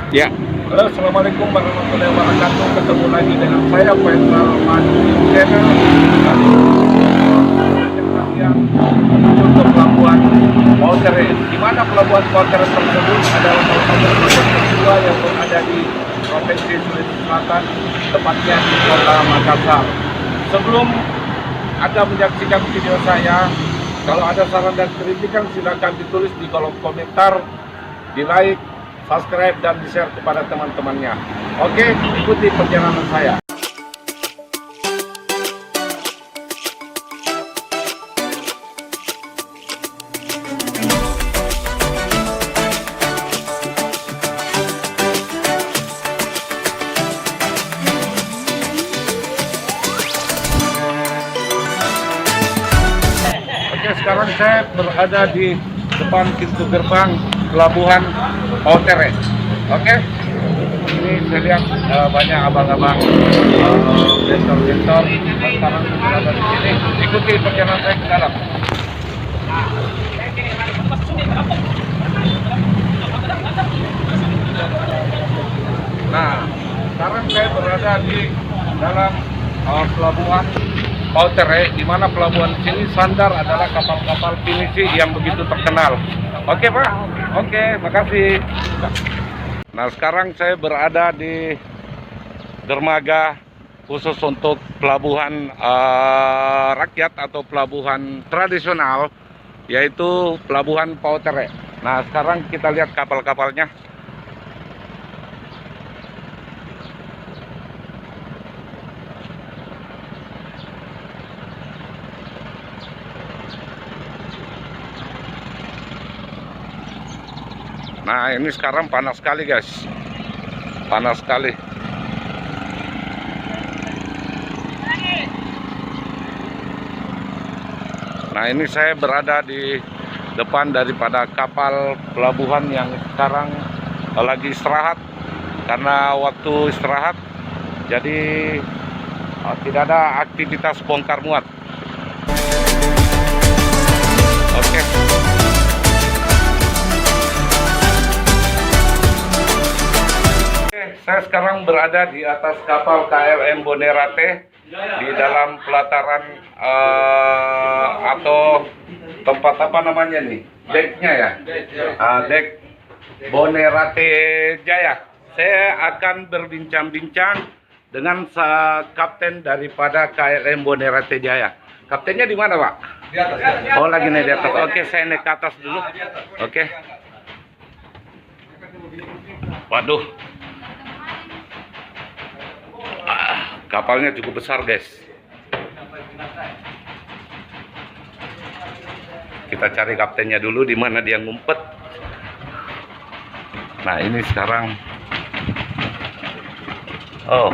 Ya. Halo, assalamualaikum warahmatullahi wabarakatuh. Ketemu lagi dengan saya Faisal Madu Channel. Kali ini yang menuju ke Pelabuhan Pautere. Di mana Pelabuhan Pautere tersebut adalah salah satu pelabuhan kedua yang berada di Provinsi Sulawesi Selatan, tepatnya di Kota Makassar. Sebelum Anda menyaksikan video saya, kalau ada saran dan kritikan silakan ditulis di kolom komentar, di like, subscribe, dan di-share kepada teman-temannya. Oke, ikuti perjalanan saya. Oke, sekarang saya berada di depan pintu gerbang Pelabuhan Pautere. Oke, ini saya lihat banyak abang-abang vendor-vendor sekarang berada di sini. Ikuti perjalanan saya ke dalam. Nah, sekarang saya berada di dalam Pelabuhan Pautere, di mana pelabuhan sini sandar adalah kapal-kapal pinisi yang begitu terkenal. Oke Pak, oke, makasih. Nah, sekarang saya berada di dermaga khusus untuk pelabuhan rakyat atau pelabuhan tradisional, yaitu Pelabuhan Pautere. Nah, sekarang kita lihat kapal-kapalnya. Nah, ini sekarang panas sekali guys, panas sekali. Nah, ini saya berada di depan daripada kapal pelabuhan yang sekarang lagi istirahat, karena waktu istirahat jadi tidak ada aktivitas bongkar muat. Oke. Saya sekarang berada di atas kapal KLM Bonerate di dalam pelataran atau tempat apa namanya nih, decknya ya, deck Bonerate Jaya. Saya akan berbincang-bincang dengan kapten daripada KLM Bonerate Jaya. Kaptennya di mana, Pak? Di atas. Oh, lagi naik di atas. Oke, saya naik ke atas dulu. Oke. Waduh. Kapalnya cukup besar guys. Kita cari kaptennya dulu, di mana dia ngumpet. Nah, ini sekarang. Oh.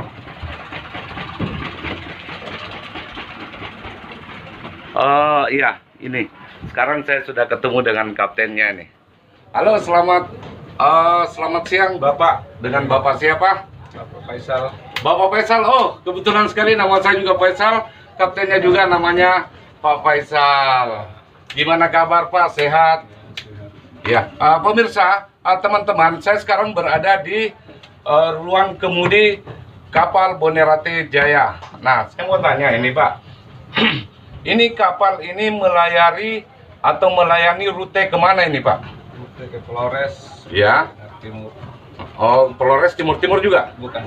Oh iya, ini. Sekarang saya sudah ketemu dengan kaptennya nih. Halo, selamat siang Bapak. Dengan Bapak siapa? Bapak Faisal. Bapak Faisal, oh kebetulan sekali nama saya juga Faisal, kaptennya juga namanya Pak Faisal. Gimana kabar Pak, sehat? Ya, pemirsa, teman-teman, saya sekarang berada di ruang kemudi kapal Bonerate Jaya. Nah, saya mau tanya ini Pak, ini kapal ini melayani rute kemana ini Pak? Rute ke Flores. Ya. Timur. Oh, Flores timur-timur juga? Bukan.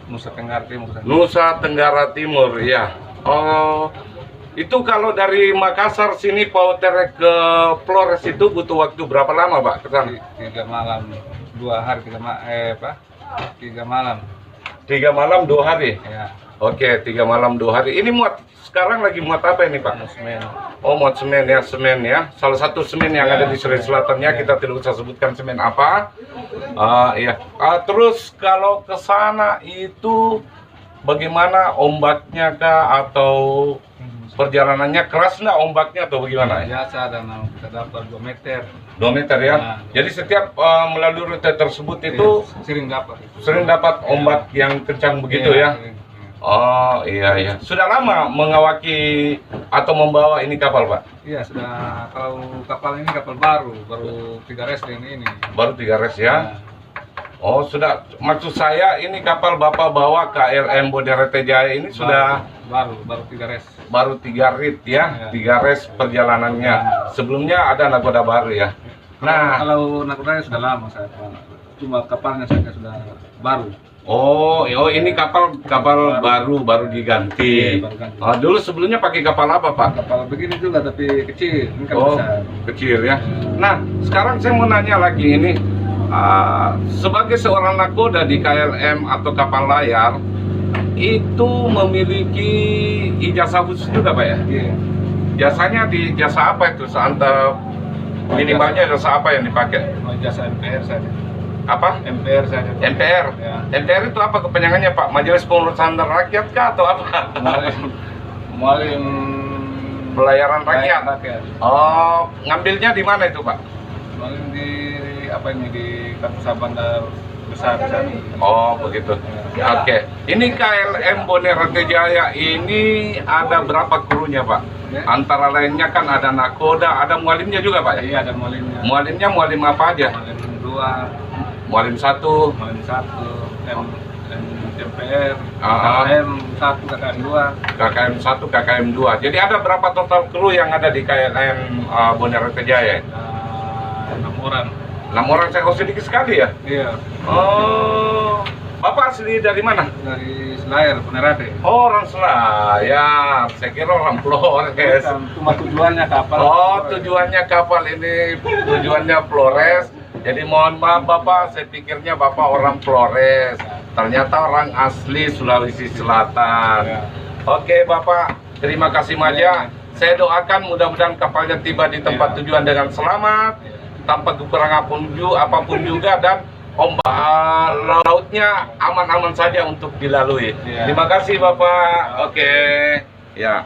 Nusa Tenggara Timur. Nusa Tenggara Timur, ya. Oh, itu kalau dari Makassar sini Pautere ke Flores itu butuh waktu berapa lama, Pak? Kesana? 3 malam, 2 hari 3 malam. 3 malam 2 hari. Ya. Oke, 3 malam 2 hari. Ini sekarang lagi muat apa ini, Pak? Semen. Oh, muat semen ya. Salah satu semen yang ada di Sulawesi Selatannya, kita tidak usah sebutkan semen apa. Iya. Terus kalau ke sana itu bagaimana, ombaknya kah atau perjalanannya keras nggak ombaknya atau bagaimana? Biasa, dan kita dapat 2 meter. 2 meter ya. Nah. Jadi setiap melalui rute tersebut itu sering dapat. sering dapat ombak yang kencang begitu ya. Sering. Oh iya. Sudah lama mengawaki atau membawa ini kapal, Pak? Iya, sudah. Kalau kapal ini kapal baru 3 res ini. Baru 3 res ya. Nah, Oh, sudah. Maksud saya ini kapal Bapak bawa KLM Bonerate Jaya ini sudah baru 3 res. baru 3 rit ya, Ya. 3 res perjalanannya. Sebelumnya ada nakoda baru ya. Nah, Kalau nakodanya sudah lama saya, cuma kapalnya saja sudah baru. oh ini kapal baru diganti. Iya, baru ganti. Oh, dulu sebelumnya pakai kapal apa, Pak? Kapal begini juga tapi kecil, ini kan Oh, besar. kecil ya. Nah, sekarang saya mau nanya lagi ini. Sebagai seorang nakoda di KLM atau kapal layar, itu memiliki ijazah khusus juga, Pak ya? Iya. Jasanya di jasa apa itu? Seantap minimalnya jasa apa yang dipakai? Mau jasa MPR saja. Apa? MPR saja. MPR. Ya. MPR itu apa kepanjangannya, Pak? Majelis Pengurusan Rakyat kah atau apa? Mualim Pelayaran rakyat. rakyat. Oh, ngambilnya di mana itu, Pak? Mualim di apa ini di Kapusat Bandar besar di sana. Oh, begitu. Oke. Ini KLM Bonerate Jaya ini ada berapa krunya, Pak? Ya. Antara lainnya kan ada nakoda, ada mualimnya juga, Pak ya? Iya, ada mualimnya. Mualimnya mualim apa aja? Mualim 2, Mualim 1, mualim 1, MPR, Ah. KKM 1, KKM 2. KKM 1, KKM 2. Jadi ada berapa total kru yang ada di KLM Bonerate Jaya? 6 orang. 6 orang, saya sedikit sekali ya? Iya, Oh, Bapak asli dari mana? dari Selayar, Bonerate. Oh, orang Selayar. Saya kira orang Flores. Bukan, cuma tujuannya kapal. Oh, tujuannya kapal ini, tujuannya Flores. Jadi mohon maaf Bapak, saya pikirnya Bapak orang Flores. Ternyata orang asli Sulawesi Selatan. Ya. Oke Bapak, terima kasih Ya. Maja. Saya doakan mudah-mudahan kapalnya tiba di tempat Ya. tujuan dengan selamat, tanpa kekurangan apapun juga, dan ombak lautnya aman-aman saja untuk dilalui. Ya. Terima kasih Bapak. Oke, ya.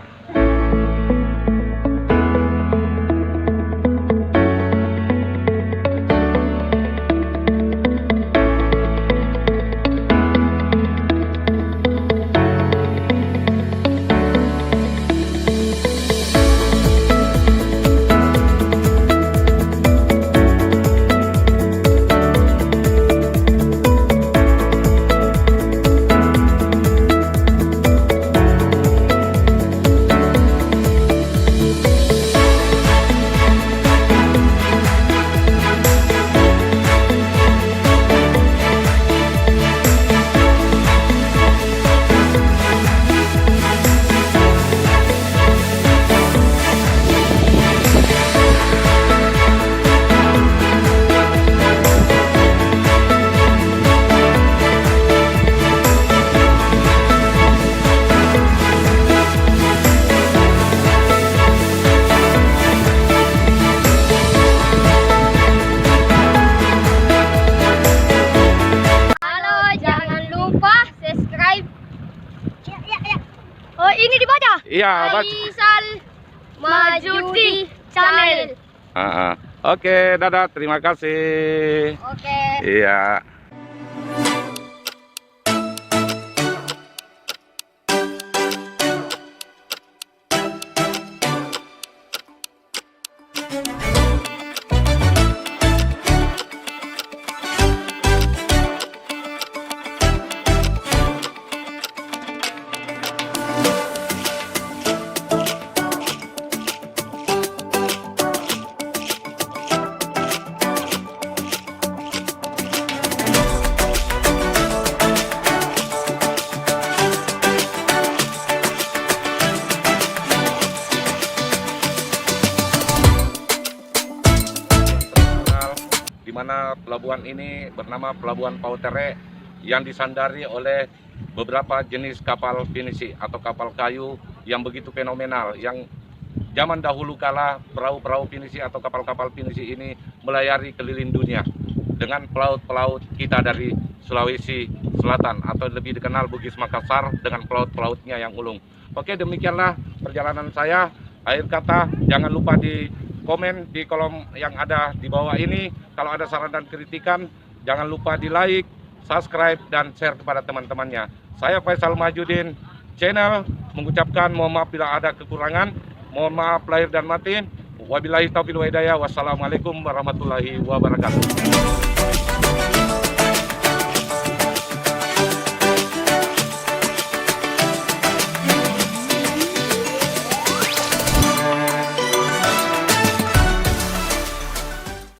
Halo, jangan lupa subscribe. Oh, ini dibaca. Iya, baca. Faisal Majudi Channel. Oke, dadah, terima kasih. Oke. Iya. Di mana pelabuhan ini bernama Pelabuhan Pautere yang disandari oleh beberapa jenis kapal pinisi atau kapal kayu yang begitu fenomenal, yang zaman dahulu kala perahu-perahu pinisi atau kapal-kapal pinisi ini melayari keliling dunia dengan pelaut-pelaut kita dari Sulawesi Selatan atau lebih dikenal Bugis Makassar dengan pelaut-pelautnya yang ulung. Oke, demikianlah perjalanan saya. Akhir kata, jangan lupa di komen di kolom yang ada di bawah ini. Kalau ada saran dan kritikan, jangan lupa di like, subscribe, dan share kepada teman-temannya. Saya Faisal Majudin, channel mengucapkan mohon maaf bila ada kekurangan, mohon maaf lahir dan batin. Wabillahi taufiq wal hidayah. Wassalamualaikum warahmatullahi wabarakatuh.